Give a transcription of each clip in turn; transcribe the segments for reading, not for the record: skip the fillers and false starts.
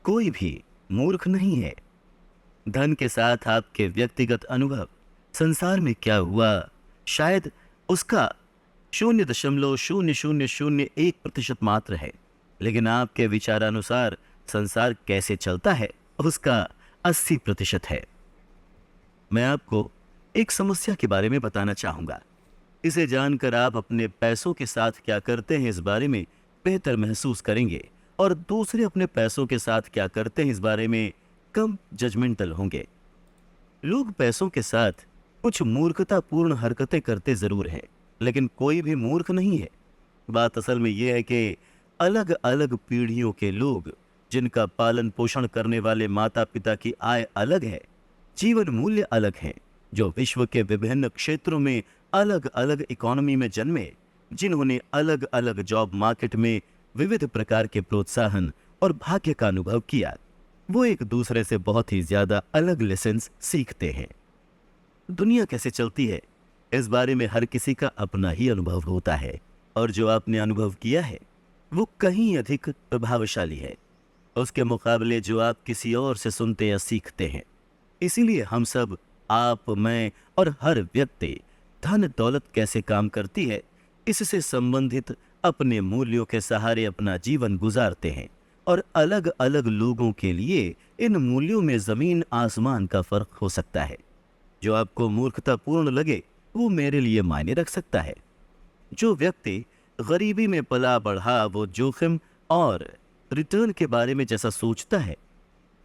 कोई भी मूर्ख नहीं है। धन के साथ आपके व्यक्तिगत अनुभव, संसार में क्या हुआ, शायद उसका 0.0001% मात्र है, लेकिन आपके विचारानुसार संसार कैसे चलता है उसका 80% है। मैं आपको एक समस्या के बारे में बताना चाहूंगा। इसे जानकर आप अपने पैसों के साथ क्या करते हैं इस बारे में बेहतर महसूस करेंगे और दूसरे अपने पैसों के साथ क्या करते हैं इस बारे में कम जजमेंटल होंगे। लोग पैसों के साथ कुछ मूर्खतापूर्ण हरकतें करते जरूर हैं, लेकिन कोई भी मूर्ख नहीं है। बात असल में यह है कि अलग अलग पीढ़ियों के लोग, जिनका पालन पोषण करने वाले माता पिता की आय अलग है, जीवन मूल्य अलग हैं, जो विश्व के विभिन्न क्षेत्रों में अलग अलग इकोनॉमी में जन्मे, जिन्होंने अलग अलग जॉब मार्केट में विविध प्रकार के प्रोत्साहन और भाग्य का अनुभव किया, वो एक दूसरे से बहुत ही ज्यादा अलग लेसन्स सीखते हैं। दुनिया कैसे चलती है इस बारे में हर किसी का अपना ही अनुभव होता है, और जो आपने अनुभव किया है वो कहीं अधिक प्रभावशाली है उसके मुकाबले जो आप किसी और से सुनते या सीखते हैं। इसीलिए हम सब, आप, मैं और हर व्यक्ति धन दौलत कैसे काम करती है इससे संबंधित अपने मूल्यों के सहारे अपना जीवन गुजारते हैं, और अलग अलग लोगों के लिए इन मूल्यों में जमीन आसमान का फर्क हो सकता है। जो आपको मूर्खतापूर्ण लगे वो मेरे लिए मायने रख सकता है। जो व्यक्ति गरीबी में पला बढ़ा वो जोखिम और रिटर्न के बारे में जैसा सोचता है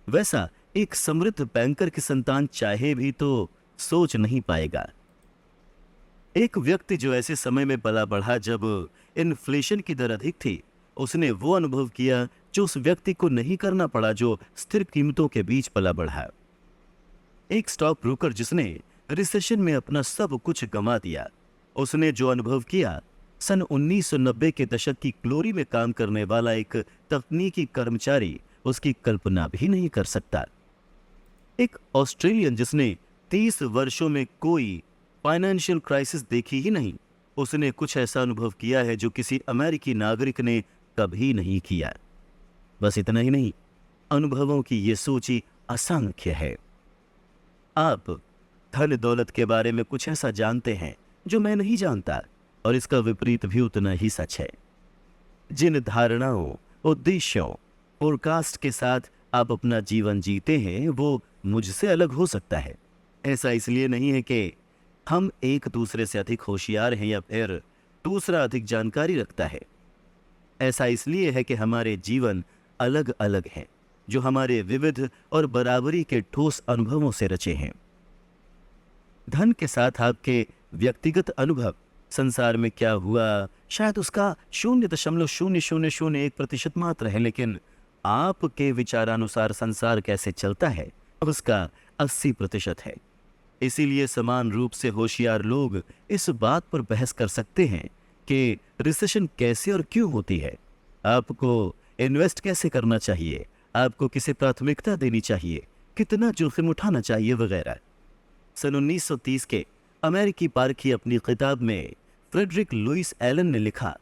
वैसा एक समृद्ध बैंकर की संतान चाहे भी तो सोच नहीं पाएगा। एक व्यक्ति जो ऐसे समय में पला बढ़ा जब इन्फ्लेशन की दर अधिक थी, उसने वो अनुभव किया जो उस व्यक्ति को नहीं करना पड़ा जो स्थिर कीमतों के बीच पला बढ़ा। एक स्टॉक ब्रोकर जिसने रिसेशन में अपना सब कुछ गंवा दिया, उसने जो अनुभव किया सन 1990 के दशक की ग्लोरी में काम करने वाला एक तकनीकी कर्मचारी उसकी कल्पना भी नहीं कर सकता। एक ऑस्ट्रेलियन जिसने 30 वर्षों में कोई फाइनेंशियल क्राइसिस देखी ही नहीं, उसने कुछ ऐसा अनुभव किया है जो किसी अमेरिकी नागरिक ने कभी नहीं किया। बस इतना ही नहीं, अनुभवों की ये सूची असंख्य है। आप धन दौलत के बारे में कुछ ऐसा जानते हैं जो मैं नहीं जानता, और इसका विपरीत भी उतना ही सच है। जिन धारणाओं, उद्देश्यों, फोरकास्ट के साथ आप अपना जीवन जीते हैं वो मुझसे अलग हो सकता है। ऐसा इसलिए नहीं है कि हम एक दूसरे से अधिक होशियार हैं या फिर दूसरा अधिक जानकारी रखता है। ऐसा इसलिए है कि हमारे जीवन अलग अलग हैं, जो हमारे विविध और बराबरी के ठोस अनुभवों से रचे हैं। धन के साथ आपके व्यक्तिगत अनुभव, संसार में क्या हुआ, शायद उसका 0.0001% मात्र है, लेकिन आपके विचारानुसार संसार कैसे चलता है उसका 80% है। इसीलिए समान रूप से होशियार लोग इस बात पर बहस कर सकते हैं कि रिसेशन कैसे और क्यों होती है, आपको इन्वेस्ट कैसे करना चाहिए, आपको किसे प्राथमिकता देनी चाहिए, कितना जोखिम उठाना चाहिए वगैरह। सन 1930 के अमेरिकी पारखी अपनी किताब में फ्रेडरिक लुइस एलन ने लिखा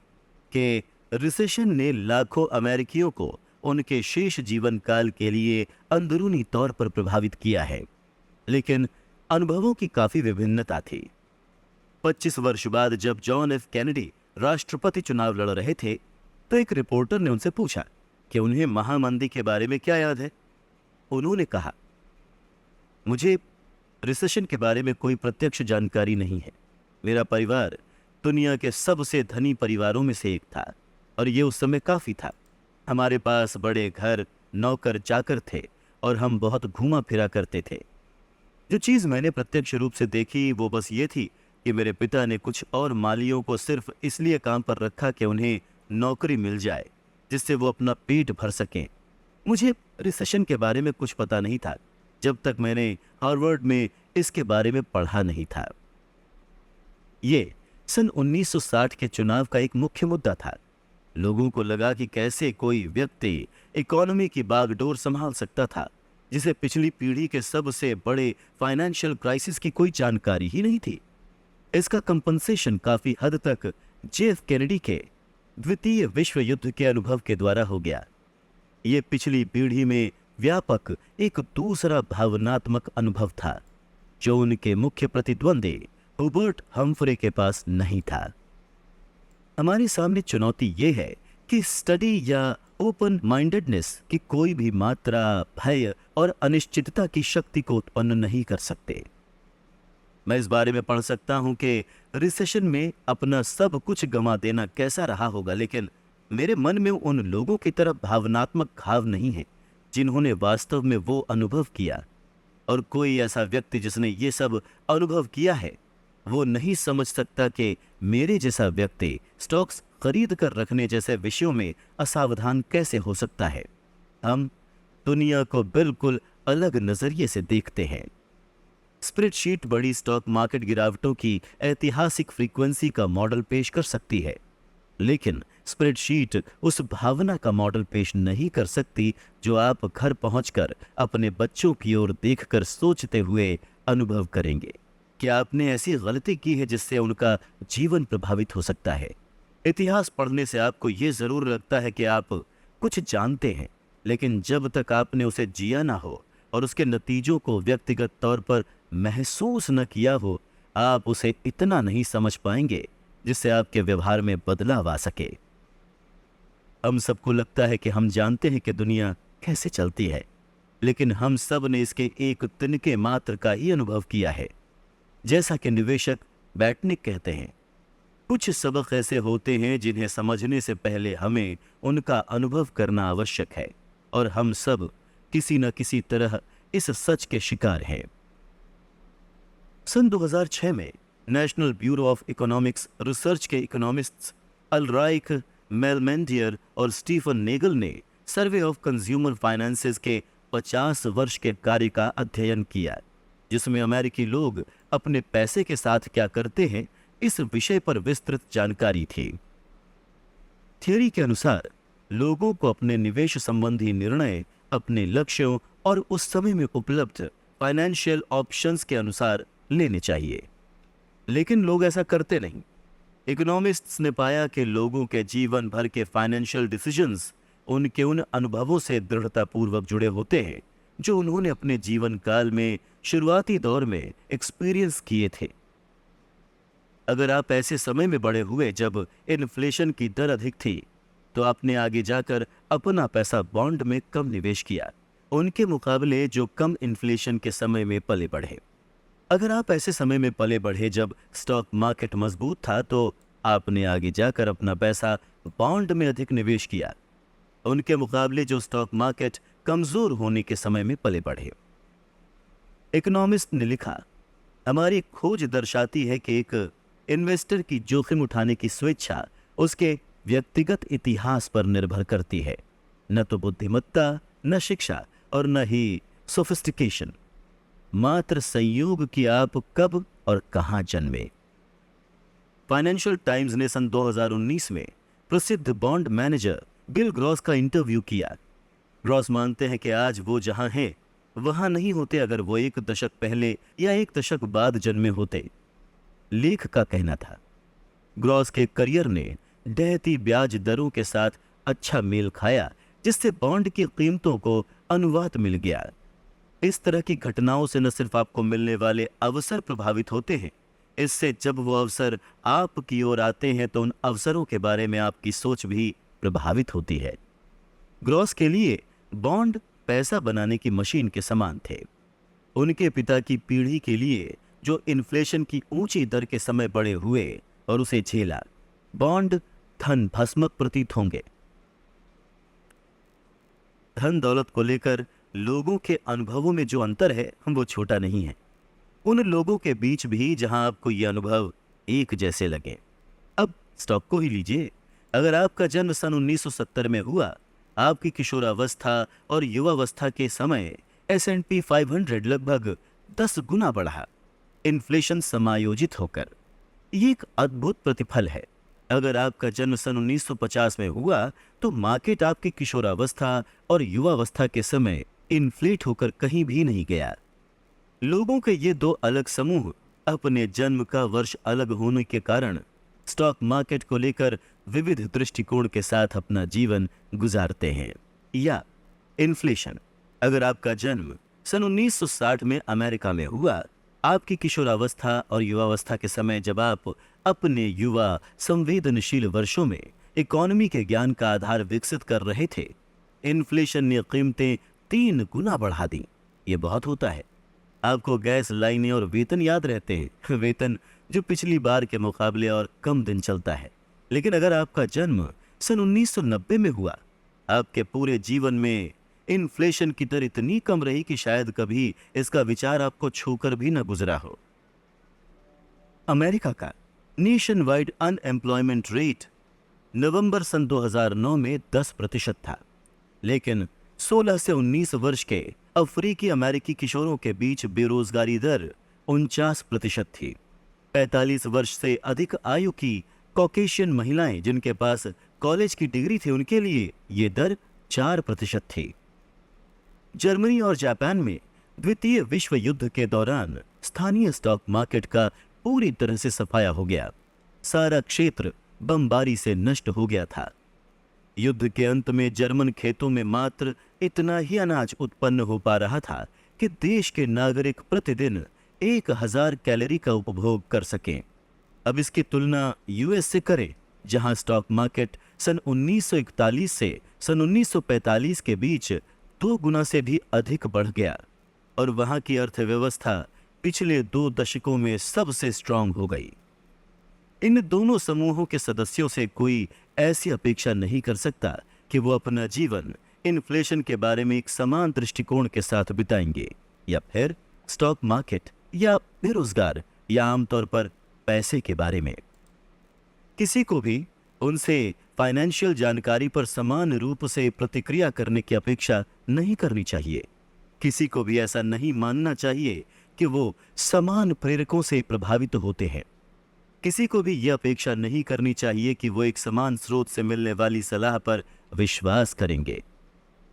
कि रिसेशन ने लाखों अमेरिकियों को उनके शेष जीवन काल के लिए अंदरूनी तौर पर प्रभावित किया है, लेकिन अनुभवों की काफी विभिन्नता थी। 25 वर्ष बाद जब जॉन एफ कैनेडी राष्ट्रपति चुनाव लड़ रहे थे तो एक रिपोर्टर ने उनसे पूछा कि उन्हें महामंदी के बारे में क्या याद है। उन्होंने कहा, मुझे रिसेशन के बारे में कोई प्रत्यक्ष जानकारी नहीं है। मेरा परिवार दुनिया के सबसे धनी परिवारों में से एक था और ये उस समय काफी था। हमारे पास बड़े घर, नौकर चाकर थे और हम बहुत घूमा फिरा करते थे। जो चीज़ मैंने प्रत्यक्ष रूप से देखी वो बस ये थी कि मेरे पिता ने कुछ और मालियों को सिर्फ इसलिए काम पर रखा कि उन्हें नौकरी मिल जाए जिससे वो अपना पेट भर सकें। मुझे रिसेशन के बारे में कुछ पता नहीं था जब तक मैंने हार्वर्ड में इसके बारे में पढ़ा नहीं था। ये सन 1960 के चुनाव का एक मुख्य मुद्दा था। लोगों को लगा कि कैसे कोई व्यक्ति इकोनॉमी की बागडोर संभाल सकता था जिसे पिछली पीढ़ी के सबसे बड़े फाइनेंशियल क्राइसिस की कोई जानकारी ही नहीं थी। इसका कंपनसेशन काफी हद तक जेएफ कैनेडी के द्वितीय विश्व युद्ध के अनुभव के द्वारा हो गया। ये पिछली पीढ़ी में व्यापक एक दूसरा भावनात्मक अनुभव था जो उनके मुख्य प्रतिद्वंदी हुबर्ट हम्फ्रे के पास नहीं था। हमारे सामने चुनौती ये है कि स्टडी या ओपन माइंडेडनेस की कोई भी मात्रा भय और अनिश्चितता की शक्ति को उत्पन्न नहीं कर सकते। मैं इस बारे में पढ़ सकता हूं कि रिसेशन में अपना सब कुछ गंवा देना कैसा रहा होगा, लेकिन मेरे मन में उन लोगों की तरफ भावनात्मक घाव नहीं है जिन्होंने वास्तव में वो अनुभव किया। और कोई ऐसा व्यक्ति जिसने ये सब अनुभव किया है वो नहीं समझ सकता कि मेरे जैसा व्यक्ति स्टॉक्स खरीद कर रखने जैसे विषयों में असावधान कैसे हो सकता है। हम दुनिया को बिल्कुल अलग नजरिए से देखते हैं। स्प्रेडशीट बड़ी स्टॉक मार्केट गिरावटों की ऐतिहासिक फ्रीक्वेंसी का मॉडल पेश कर सकती है, लेकिन स्प्रेडशीट उस भावना का मॉडल पेश नहीं कर सकती जो आप घर पहुंचकर अपने बच्चों की ओर देखकर सोचते हुए अनुभव करेंगे। क्या आपने ऐसी गलती की है जिससे उनका जीवन प्रभावित हो सकता है? इतिहास पढ़ने से आपको ये जरूर लगता है कि आप कुछ जानते हैं, लेकिन जब तक आपने उसे जिया ना हो और उसके नतीजों को व्यक्तिगत तौर पर महसूस न किया हो, आप उसे इतना नहीं समझ पाएंगे जिससे आपके व्यवहार में बदलाव आ सके। हम सबको लगता है कि हम जानते हैं कि दुनिया कैसे चलती है, लेकिन हम सब ने इसके एक तिनके मात्र का ही अनुभव किया है। जैसा कि निवेशक बैटनिक कहते हैं, कुछ सबक ऐसे होते हैं जिन्हें समझने से पहले हमें उनका अनुभव करना आवश्यक है, और हम सब किसी न किसी तरह इस सच के शिकार हैं। सन 2006 में national bureau of economics research के इकोनॉमिस्ट्स अल्राइक, मेलमेंडियर और स्टीफन नेगल ने सर्वे ऑफ कंज्यूमर फाइनेंसेस के 50 वर्ष के कार्य का अध्ययन किया, जिसमें अमेरिकी लोग अपने पैसे के साथ क्या करते हैं इस विषय पर विस्तृत जानकारी थी। थियरी के अनुसार लोगों को अपने निवेश संबंधी निर्णय अपने लक्ष्यों और उस समय में उपलब्ध फाइनेंशियल ऑप्शंस के अनुसार लेने चाहिए, लेकिन लोग ऐसा करते नहीं। इकोनॉमिस्ट्स ने पाया कि लोगों के जीवन भर के फाइनेंशियल डिसीजंस उनके उन अनुभवों से दृढ़तापूर्वक जुड़े होते हैं जो उन्होंने अपने जीवन काल में शुरुआती दौर में एक्सपीरियंस किए थे। अगर आप ऐसे समय में बड़े हुए जब इन्फ्लेशन की दर अधिक थी, तो आपने आगे जाकर अपना पैसा बॉन्ड में कम निवेश किया, उनके मुकाबले जो कम इन्फ्लेशन के समय में पले बढ़े। अगर आप ऐसे समय में पले बढ़े जब स्टॉक मार्केट मजबूत था, तो आपने आगे जाकर अपना पैसा बॉन्ड में अधिक निवेश किया, उनके मुकाबले जो स्टॉक मार्केट कमजोर होने के समय में पले बढ़े। इकोनॉमिस्ट ने लिखा, हमारी खोज दर्शाती है कि एक इन्वेस्टर की जोखिम उठाने की स्वेच्छा उसके व्यक्तिगत इतिहास पर निर्भर करती है, न तो बुद्धिमत्ता, न शिक्षा और न ही सोफिस्टिकेशन, मात्र संयोग कि आप कब और कहां जन्मे। फाइनेंशियल टाइम्स ने सन 2019 में प्रसिद्ध बॉन्ड मैनेजर बिल ग्रॉस का इंटरव्यू किया। ग्रॉस मानते हैं कि आज वो जहां हैं वहां नहीं होते अगर वो एक दशक पहले या एक दशक बाद जन्मे होते। लेख का कहना था, ग्रॉस के करियर ने ढहती ब्याज दरों के साथ अच्छा मेल खाया, जिससे बॉन्ड की कीमतों को अनुवाद मिल गया। इस तरह की घटनाओं से न सिर्फ आपको मिलने वाले अवसर प्रभावित होते हैं, इससे जब वो अवसर आपकी ओर आते हैं तो उन अवसरों के बारे में आपकी सोच भी प्रभावित होती है। ग्रॉस के लिए बॉन्ड पैसा बनाने की मशीन के समान थे। उनके पिता की पीढ़ी के लिए जो इन्फ्लेशन की ऊंची दर के समय बड़े हुए और उसे झेला, बॉन्ड धन भस्मक प्रतीत होंगे। धन दौलत को लेकर लोगों के अनुभवों में जो अंतर है वो छोटा नहीं है। उन लोगों के बीच भी जहां आपको ये अनुभव एक जैसे लगे। अब स्टॉक को ही लीजिए, अगर आपका जन्म सन 1970 में हुआ, आपकी किशोरावस्था और युवावस्था के समय S&P 500 लगभग 10 गुना बढ़ा, इन्फ्लेशन समायोजित होकर। ये एक अद्भुत प्रतिफल है। अगर आपका जन्म सन 1950 में हुआ, तो मार्केट आपकी किशोरावस्था और युवावस्था के समय इन्फ्लेट होकर कहीं भी नहीं गया। लोगों के ये दो अलग समूह अपने जन्म का वर्ष अलग होने के कारण स्टॉक मार्केट को लेकर विविध दृष्टिकोण के साथ अपना जीवन गुजारते हैं, या इन्फ्लेशन। अगर आपका जन्म सन 1960 में अमेरिका में हुआ, आपकी किशोरावस्था और युवावस्था के समय जब आप अपने युवा संवेदनशील वर्षों में इकोनॉमी के ज्ञान का आधार विकसित कर रहे थे, इन्फ्लेशन ने कीमतें 3 गुना बढ़ा दी। ये बहुत होता है। आपको गैस लाइनें और वेतन याद रहते हैं, वेतन जो पिछली बार के मुकाबले और कम दिन चलता है। लेकिन अगर आपका जन्म सन 1990 में हुआ, आपके पूरे जीवन में इन्फ्लेशन की दर इतनी कम रही कि शायद कभी इसका विचार आपको छूकर भी न गुजरा हो। अमेरिका का नेशन वाइड अनएम्प्लॉयमेंट रेट नवंबर सन 2009 में 10% था, लेकिन 16 से 19 वर्ष के अफ्रीकी अमेरिकी किशोरों के बीच बेरोजगारी दर 49% थी। 45 वर्ष से अधिक आयु की कॉकेशियन महिलाएं जिनके पास कॉलेज की डिग्री थी, उनके लिए ये दर 4% थी। जर्मनी और जापान में द्वितीय विश्व युद्ध के दौरान स्थानीय स्टॉक मार्केट का पूरी तरह से सफाया हो गया। सारा क्षेत्र बमबारी से नष्ट हो गया था। युद्ध के अंत में जर्मन खेतों में मात्र इतना ही अनाज उत्पन्न हो पा रहा था कि देश के नागरिक प्रतिदिन 1000 कैलोरी का उपभोग कर सकें। अब इसकी तुलना यूएस से करें, जहां स्टॉक मार्केट सन 1941 से सन 1945 के बीच 2 गुना से भी अधिक बढ़ गया और वहां की अर्थव्यवस्था पिछले 2 दशकों में सबसे स्ट्रांग हो गई। इन दोनों समूहों के सदस्यों से कोई ऐसी अपेक्षा नहीं कर सकता कि वो अपना जीवन इन्फ्लेशन के बारे में एक समान दृष्टिकोण के साथ बिताएंगे, या फिर स्टॉक मार्केट या बेरोजगार या आमतौर पर पैसे के बारे में। किसी को भी उनसे फाइनेंशियल जानकारी पर समान रूप से प्रतिक्रिया करने की अपेक्षा नहीं करनी चाहिए। किसी को भी ऐसा नहीं मानना चाहिए कि वो समान प्रेरकों से प्रभावित होते हैं। किसी को भी यह अपेक्षा नहीं करनी चाहिए कि वो एक समान स्रोत से मिलने वाली सलाह पर विश्वास करेंगे।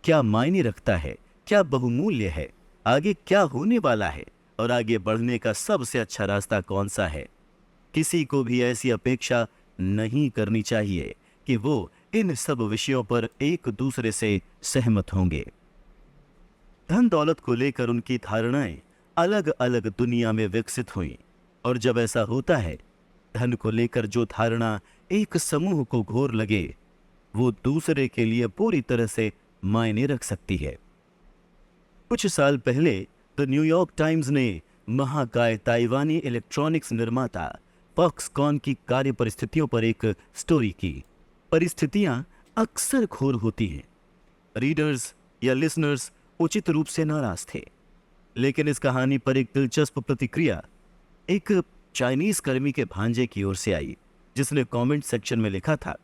क्या मायने रखता है, क्या बहुमूल्य है, आगे क्या होने वाला है और आगे बढ़ने का सबसे अच्छा रास्ता कौन सा है। किसी को भी ऐसी अपेक्षा नहीं करनी चाहिए कि वो इन सब विषयों पर एक दूसरे से सहमत होंगे। धन दौलत को लेकर उनकी धारणाएं अलग अलग दुनिया में विकसित हुई, और जब ऐसा होता है, धन को लेकर जो धारणा एक समूह को घोर लगे, वो दूसरे के लिए पूरी तरह से मायने रख सकती है। कुछ साल पहले द न्यूयॉर्क टाइम्स ने महाकाय ताइवानी इलेक्ट्रॉनिक्स निर्माता फॉक्सकॉन की कार्य परिस्थितियों पर एक स्टोरी की। परिस्थितियां अक्सर घोर होती हैं। रीडर्स या लिसनर्स उचित रूप से नाराज थे, लेकिन इस कहानी पर एक दिलचस्प प्रतिक्रिया एक चाइनीज कर्मी के भांजे की ओर से आई, जिसने कमेंट सेक्शन में लिखा था,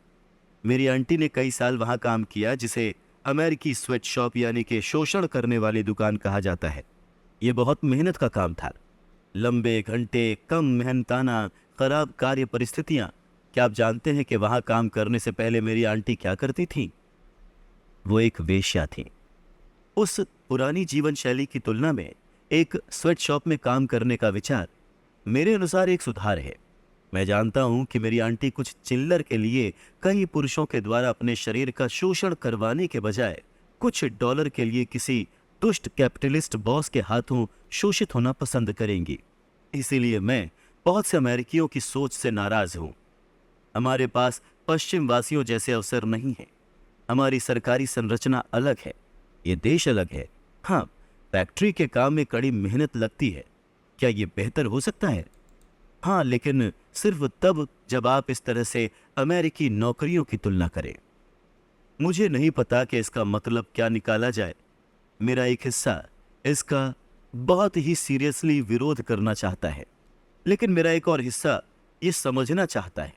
मेरी आंटी ने कई साल वहां काम किया, जिसे अमेरिकी स्वेट शॉप यानी कि शोषण करने वाली दुकान कहा जाता है। यह बहुत मेहनत का काम था, लंबे घंटे, कम मेहनताना, खराब कार्य परिस्थितियां। क्या आप जानते हैं कि वहां काम करने से पहले मेरी आंटी क्या करती थी? वो एक वेश्या थी। उस पुरानी जीवन शैली की तुलना में एक स्वेट शॉप में काम करने का विचार मेरे अनुसार एक सुधार है। मैं जानता हूं कि मेरी आंटी कुछ चिल्लर के लिए कई पुरुषों के द्वारा अपने शरीर का शोषण करवाने के बजाय कुछ डॉलर के लिए किसी दुष्ट कैपिटलिस्ट बॉस के हाथों शोषित होना पसंद करेंगी। इसीलिए मैं बहुत से अमेरिकियों की सोच से नाराज हूं। हमारे पास पश्चिम वासियों जैसे अवसर नहीं है। हमारी सरकारी संरचना अलग है, ये देश अलग है। हाँ, फैक्ट्री के काम में कड़ी मेहनत लगती है। क्या ये बेहतर हो सकता है? हाँ, लेकिन सिर्फ तब जब आप इस तरह से अमेरिकी नौकरियों की तुलना करें। मुझे नहीं पता कि इसका मतलब क्या निकाला जाए। मेरा एक हिस्सा इसका बहुत ही सीरियसली विरोध करना चाहता है, लेकिन मेरा एक और हिस्सा ये समझना चाहता है।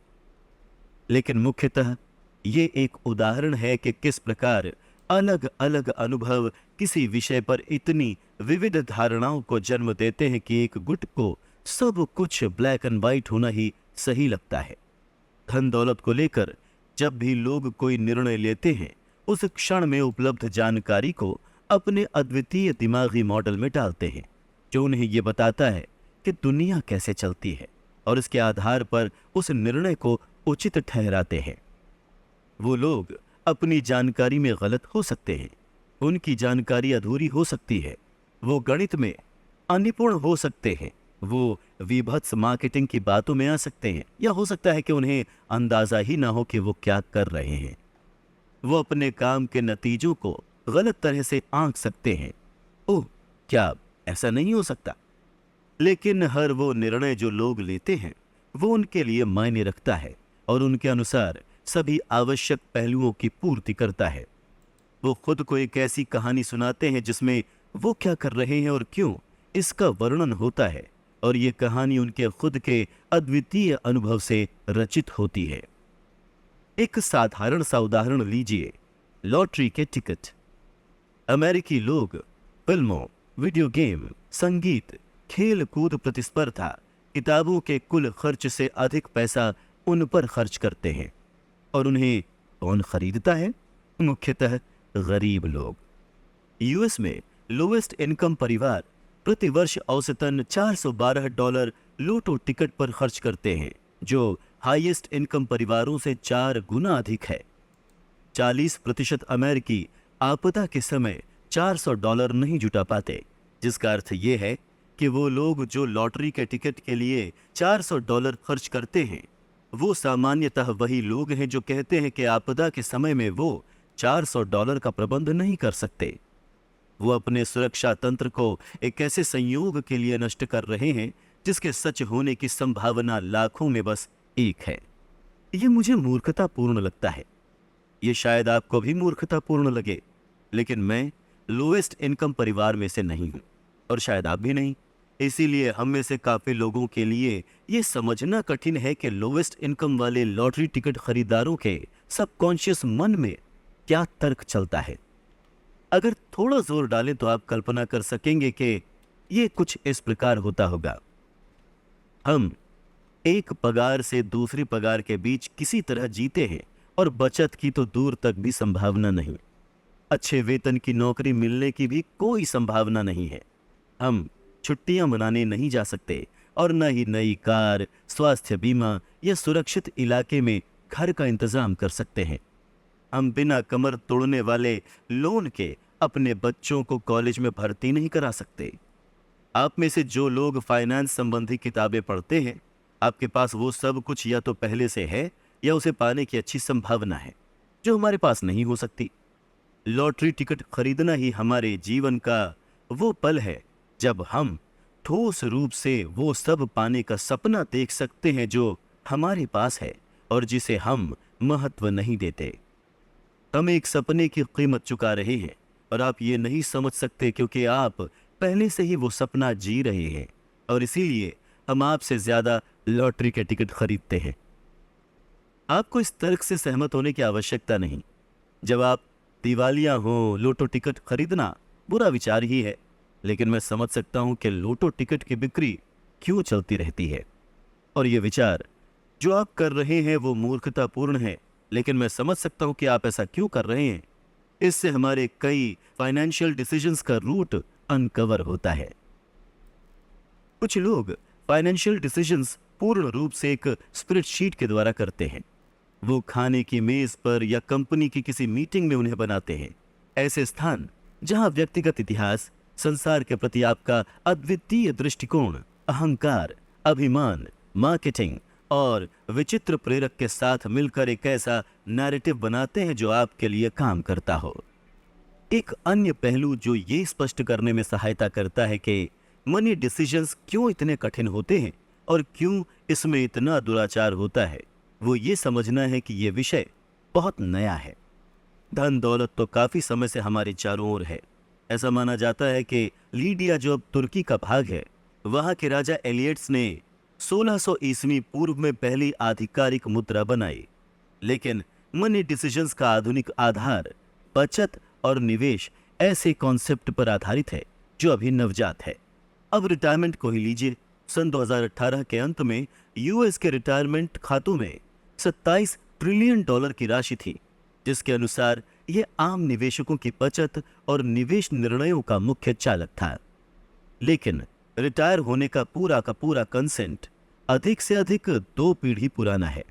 लेकिन मुख्यतः ये एक उदाहरण है कि किस प्रकार अलग अलग अनुभव किसी विषय पर इतनी विविध धारणाओं को जन्म देते हैं कि एक गुट को सब कुछ ब्लैक एंड व्हाइट होना ही सही लगता है। धन दौलत को लेकर जब भी लोग कोई निर्णय लेते हैं, उस क्षण में उपलब्ध जानकारी को अपने अद्वितीय दिमागी मॉडल में डालते हैं, जो उन्हें यह बताता है कि दुनिया कैसे चलती है, और इसके आधार पर उस निर्णय को उचित ठहराते हैं। वो लोग अपनी जानकारी में गलत हो सकते हैं, उनकी जानकारी अधूरी हो सकती है, वो गणित में अनिपुण हो सकते हैं, वो विभत्स मार्केटिंग की बातों में आ सकते हैं, या हो सकता है कि उन्हें अंदाजा ही ना हो कि वो क्या कर रहे हैं। वो अपने काम के नतीजों को गलत तरह से आंक सकते हैं। ओह, क्या ऐसा नहीं हो सकता? लेकिन हर वो निर्णय जो लोग लेते हैं वो उनके लिए मायने रखता है और उनके अनुसार सभी आवश्यक पहलुओं की पूर्ति करता है। वो खुद को एक ऐसी कहानी सुनाते हैं जिसमें वो क्या कर रहे हैं और क्यों, इसका वर्णन होता है, और ये कहानी उनके खुद के अद्वितीय अनुभव से रचित होती है। एक साधारण सा उदाहरण लीजिए, लॉटरी के टिकट। अमेरिकी लोग फिल्मों, वीडियो गेम, संगीत, खेल कूद प्रतिस्पर्धा, किताबों के कुल खर्च से अधिक पैसा उन पर खर्च करते हैं। और उन्हें कौन खरीदता है? मुख्यतः गरीब लोग। यूएस में लोएस्ट इनकम परिवार प्रति वर्ष औसतन $412 लोटो टिकट पर खर्च करते हैं, जो हाईएस्ट इनकम परिवारों से 4 गुना अधिक है। 40% अमेरिकी आपदा के समय $400 नहीं जुटा पाते, जिसका अर्थ ये है कि वो लोग जो लॉटरी के टिकट के लिए $400 खर्च करते हैं, वो सामान्यतः वही लोग हैं जो कहते हैं कि आपदा के समय में वो $400 का प्रबंध नहीं कर सकते। वो अपने सुरक्षा तंत्र को एक ऐसे संयोग के लिए नष्ट कर रहे हैं जिसके सच होने की संभावना लाखों में बस एक है। ये मुझे मूर्खतापूर्ण लगता है। ये शायद आपको भी मूर्खतापूर्ण लगे, लेकिन मैं लोएस्ट इनकम परिवार में से नहीं हूं, और शायद आप भी नहीं। इसीलिए हम में से काफी लोगों के लिए ये समझना कठिन है कि लोएस्ट इनकम वाले लॉटरी टिकट खरीदारों के सबकॉन्शियस मन में क्या तर्क चलता है। अगर थोड़ा जोर डालें तो आप कल्पना कर सकेंगे कि ये कुछ इस प्रकार होता होगा। हम एक पगार से दूसरी पगार के बीच किसी तरह जीते हैं और बचत की तो दूर तक भी संभावना नहीं। अच्छे वेतन की नौकरी मिलने की भी कोई संभावना नहीं है। हम छुट्टियां मनाने नहीं जा सकते और न ही नई कार, स्वास्थ्य बीमा या सुरक्षित इलाके में घर का इंतजाम कर सकते हैं। हम बिना कमर तोड़ने वाले लोन के अपने बच्चों को कॉलेज में भर्ती नहीं करा सकते। आप में से जो लोग फाइनेंस संबंधी किताबें पढ़ते हैं, आपके पास वो सब कुछ या तो पहले से है या उसे पाने की अच्छी संभावना है, जो हमारे पास नहीं हो सकती। लॉटरी टिकट खरीदना ही हमारे जीवन का वो पल है जब हम ठोस रूप से वो सब पाने का सपना देख सकते हैं जो हमारे पास है और जिसे हम महत्व नहीं देते। हम एक सपने की कीमत चुका रहे हैं और आप ये नहीं समझ सकते क्योंकि आप पहले से ही वो सपना जी रहे हैं, और इसीलिए हम आपसे ज्यादा लॉटरी के टिकट खरीदते हैं। आपको इस तर्क से सहमत होने की आवश्यकता नहीं। जब आप दिवालिया हो, लोटो टिकट खरीदना बुरा विचार ही है, लेकिन मैं समझ सकता हूं कि लोटो टिकट की बिक्री क्यों चलती रहती है। और ये विचार जो आप कर रहे हैं वो मूर्खतापूर्ण है, लेकिन मैं समझ सकता हूं कि आप ऐसा क्यों कर रहे हैं। इससे हमारे कई फाइनेंशियल डिसीजंस का रूट अनकवर होता है। कुछ लोग फाइनेंशियल डिसीजंस पूर्ण रूप से एक स्प्रेडशीट के द्वारा करते हैं। वो खाने की मेज पर या कंपनी की किसी मीटिंग में उन्हें बनाते हैं। ऐसे स्थान जहां व्यक्तिगत इतिहास, संसार के प्रति आपका अद्वितीय दृष्टिकोण, अहंकार, अभिमान, मार्केटिंग और विचित्र प्रेरक के साथ मिलकर एक ऐसा नैरेटिव बनाते हैं जो आपके लिए काम करता हो। एक अन्य पहलू जो ये स्पष्ट करने में सहायता करता है कि मनी डिसीजंस क्यों इतने कठिन होते हैं और क्यों इसमें इतना दुराचार होता है, वो ये समझना है कि ये विषय बहुत नया है। धन दौलत तो काफी समय से हमारे चारों ओर है। ऐसा माना जाता है कि लीडिया, जो अब तुर्की का भाग है, वहां के राजा एलियट्स ने 1600 ईस्वी पूर्व में पहली आधिकारिक मुद्रा बनाई। लेकिन मनी डिसीजंस का आधुनिक आधार बचत और निवेश ऐसे कॉन्सेप्ट पर आधारित है जो अभी नवजात है। अब रिटायरमेंट को ही लीजिए। सन 2018 के अंत में यूएस के रिटायरमेंट खातों में $27 ट्रिलियन की राशि थी, जिसके अनुसार यह आम निवेशकों की बचत और निवेश निर्णयों का मुख्य चालक था। लेकिन रिटायर होने का पूरा कंसेंट अधिक से अधिक 2 पीढ़ी पुराना है।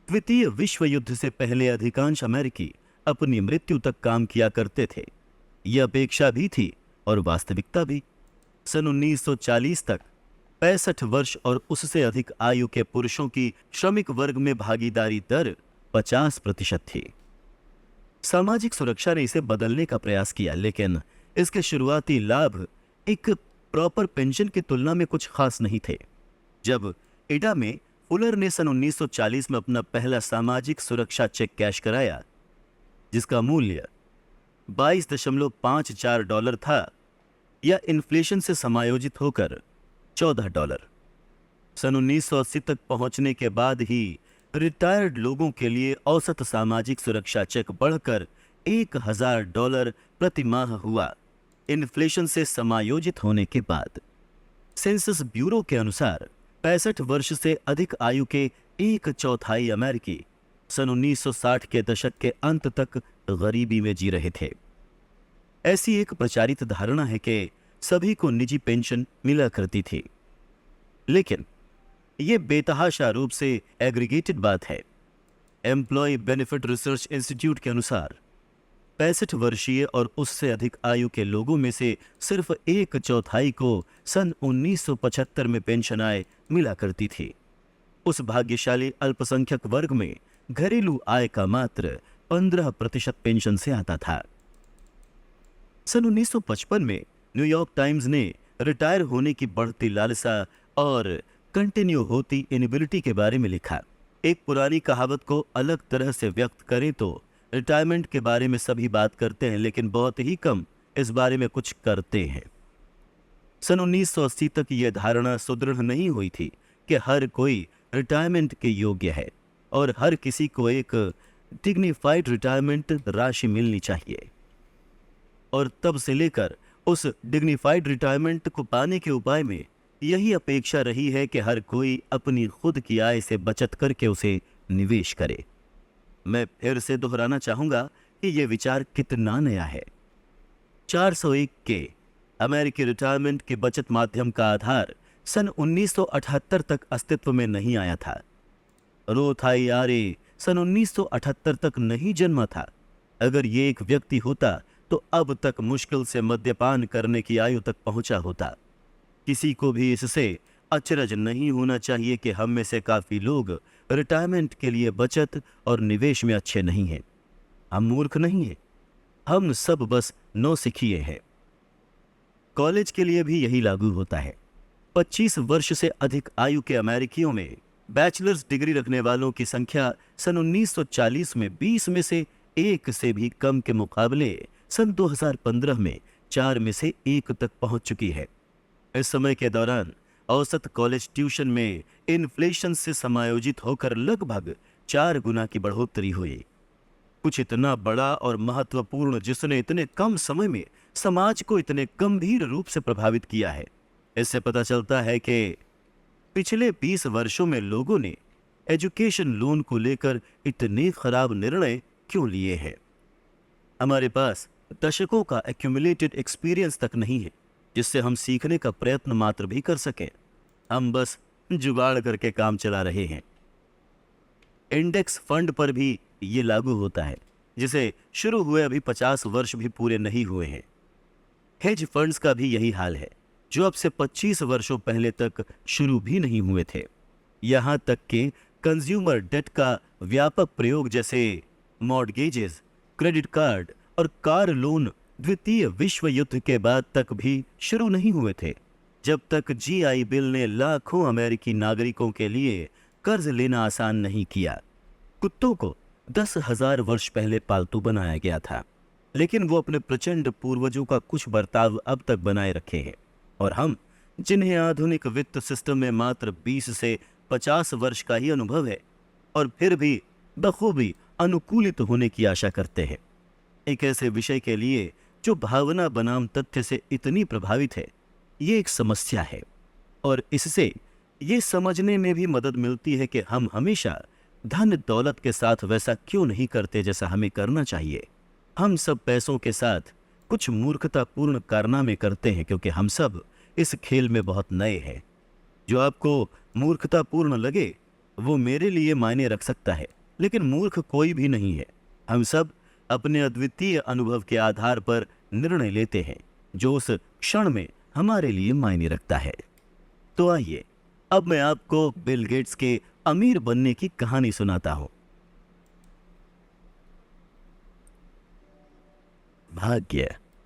द्वितीय विश्व युद्ध से पहले अधिकांश अमेरिकी अपनी मृत्यु तक काम किया करते थे। ये अपेक्षा भी थी और वास्तविकता भी। सन 1940 तक 65 वर्ष और उससे अधिक आयु के पुरुषों की श्रमिक वर्ग में भागीदारी दर 50% थी। सामाजिक सुरक्षा ने इसे बदलने का प्रयास किया, लेकिन इसके शुरुआती लाभ एक प्रॉपर पेंशन की तुलना में कुछ खास नहीं थे। जब एडा में फुलर ने सन 1940 में अपना पहला सामाजिक सुरक्षा चेक कैश कराया, जिसका मूल्य $22.54 था, या इन्फ्लेशन से समायोजित होकर $14। सन 1980 तक पहुंचने के बाद ही रिटायर्ड लोगों के लिए औसत सामाजिक सुरक्षा चेक बढ़कर $1000 प्रति माह हुआ। इन्फ्लेशन से समायोजित होने के बाद सेंसस ब्यूरो के अनुसार 65 वर्ष से अधिक आयु के 1/4 अमेरिकी सन 1960 के दशक के अंत तक गरीबी में जी रहे थे। ऐसी एक प्रचारित धारणा है कि सभी को निजी पेंशन मिला करती थी, लेकिन यह बेतहाशा रूप से एग्रीगेटेड बात है। एम्प्लॉय बेनिफिट रिसर्च इंस्टीट्यूट के अनुसार 65 वर्षीय और उससे अधिक आयु के लोगों में से सिर्फ 1/4 को सन 1975 में पेंशन आय मिला करती थी। उस भाग्यशाली अल्पसंख्यक वर्ग में घरेलू आय का मात्र 15% पेंशन से आता था। सन 1955 में न्यूयॉर्क टाइम्स ने रिटायर होने की बढ़ती लालसा और कंटिन्यू होती इनएबिलिटी के बारे में लिखा। एक पुरानी कहावत को अलग तरह से व्यक्त करें तो रिटायरमेंट के बारे में सभी बात करते हैं, लेकिन बहुत ही कम इस बारे में कुछ करते हैं। सन 1980 तक यह धारणा सुदृढ़ नहीं हुई थी कि हर कोई रिटायरमेंट के योग्य है और हर किसी को एक डिग्निफाइड रिटायरमेंट राशि मिलनी चाहिए। और तब से लेकर उस डिग्निफाइड रिटायरमेंट को पाने के उपाय में यही अपेक्षा रही है कि हर कोई अपनी खुद की आय से बचत करके उसे निवेश करे। मैं फिर से दोहराना चाहूंगा कि यह विचार कितना नया है। 401 के अमेरिकी रिटायरमेंट के बचत माध्यम का आधार सन 1978 तक अस्तित्व में नहीं आया था। रोथ IRA सन 1978 तक नहीं जन्मा था। अगर ये एक व्यक्ति होता तो अब तक मुश्किल से मद्यपान करने की आयु तक पहुंचा होता। किसी को भी इससे अचरज नहीं होना चाहिए कि हम में से काफी लोग रिटायरमेंट के लिए बचत और निवेश में अच्छे नहीं हैं। हम मूर्ख नहीं हैं, हम सब बस नौसिखिए हैं। कॉलेज के लिए भी यही लागू होता है। 25 वर्ष से अधिक आयु के अमेरिकियों में बैचलर्स डिग्री रखने वालों की संख्या सन 1940 में 20 में से 1 से भी कम के मुकाबले सन 2015 में 4 में से 1 तक पहुंच चुकी है। इस समय के दौरान औसत कॉलेज ट्यूशन में इन्फ्लेशन से समायोजित होकर लगभग 4 गुना की बढ़ोतरी हुई। कुछ इतना बड़ा और महत्वपूर्ण जिसने इतने कम समय में समाज को इतने गंभीर रूप से प्रभावित किया है। इससे पता चलता है कि पिछले 20 वर्षों में लोगों ने एजुकेशन लोन को लेकर इतने खराब निर्णय क्यों लिए हैं। हमारे पास दशकों का एक्यूमुलेटेड एक्सपीरियंस तक नहीं है जिससे हम सीखने का प्रयत्न मात्र भी कर सकें। हम बस जुगाड़ करके काम चला रहे हैं। इंडेक्स फंड पर भी ये लागू होता है, जिसे शुरू हुए अभी 50 वर्ष भी पूरे नहीं हुए हैं। हेज फंड्स का भी यही हाल है, जो अब से 25 वर्षों पहले तक शुरू भी नहीं हुए थे। यहाँ तक कि कंज्यूमर डेट का व्यापक प्रयोग जैसे मॉर्गेजेस, क्रेडिट कार्ड और कार लोन द्वितीय विश्व युद्ध के बाद तक भी शुरू नहीं हुए थे, जब तक GI बिल ने लाखों अमेरिकी नागरिकों के लिए कर्ज लेना आसान नहीं किया। कुत्तों को 10,000 वर्ष पहले पालतू बनाया गया था, लेकिन वो अपने प्रचंड पूर्वजों का कुछ बर्ताव अब तक बनाए रखे हैं। और हम, जिन्हें आधुनिक वित्त सिस्टम में मात्र 20 से 50 वर्ष का ही अनुभव है और फिर भी बखूबी अनुकूलित होने की आशा करते हैं, एक ऐसे विषय के लिए जो भावना बनाम तथ्य से इतनी प्रभावित है, ये एक समस्या है। और इससे ये समझने में भी मदद मिलती है कि हम हमेशा धन दौलत के साथ वैसा क्यों नहीं करते जैसा हमें करना चाहिए। हम सब पैसों के साथ कुछ मूर्खतापूर्ण कारनामे करते हैं क्योंकि हम सब इस खेल में बहुत नए हैं। जो आपको मूर्खतापूर्ण लगे वो मेरे लिए मायने रख सकता है, लेकिन मूर्ख कोई भी नहीं है। हम सब अपने अद्वितीय अनुभव के आधार पर निर्णय लेते हैं जो उस क्षण में हमारे लिए मायने रखता है। तो आइए अब मैं आपको बिल गेट्स के अमीर बनने की कहानी सुनाता हूं। भाग्य